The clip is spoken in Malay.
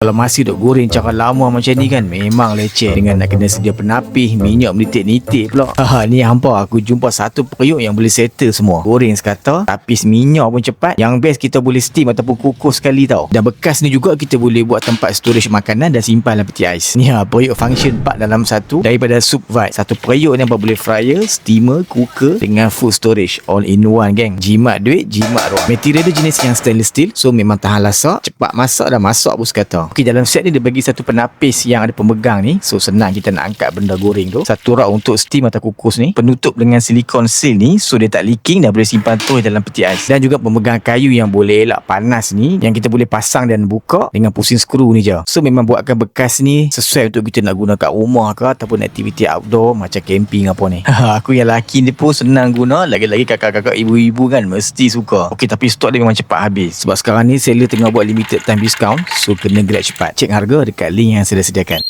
Kalau masih duk goreng cara lama macam ni kan, memang leceh dengan nak kena sedia penapis, minyak menitik-nitik pula. Ni hampa aku jumpa satu periuk yang boleh settle semua. Goreng sekata, tapis minyak pun cepat. Yang best kita boleh steam ataupun kukus sekali tau. Dan bekas ni juga kita boleh buat tempat storage makanan dan simpan dalam peti ais. Ni periuk function 4 dalam satu daripada Soup Vibe. Satu periuk ni boleh fryer, steamer, cooker dengan food storage all in one geng. Jimat duit, jimat ruang. Material dia jenis yang stainless steel, so memang tahan lasak, cepat masak dan masak pun sekata. Okey, dalam set ni dia bagi satu penapis yang ada pemegang ni, so senang kita nak angkat benda goreng tu. Satu rak untuk steam atau kukus ni, penutup dengan silikon seal ni, so dia tak leaking dan boleh simpan terus dalam peti ais. Dan juga pemegang kayu yang boleh elak panas ni, yang kita boleh pasang dan buka dengan pusing skru ni je. So memang buatkan bekas ni sesuai untuk kita nak guna kat rumah ke ataupun aktiviti outdoor macam camping apa ni. Aku yang lelaki ni pun senang guna, lagi-lagi kakak-kakak ibu-ibu kan mesti suka. Okey, tapi stok dia memang cepat habis sebab sekarang ni seller tengah buat limited time discount, so kena grab cepat. Cek harga dekat link yang saya dah sediakan.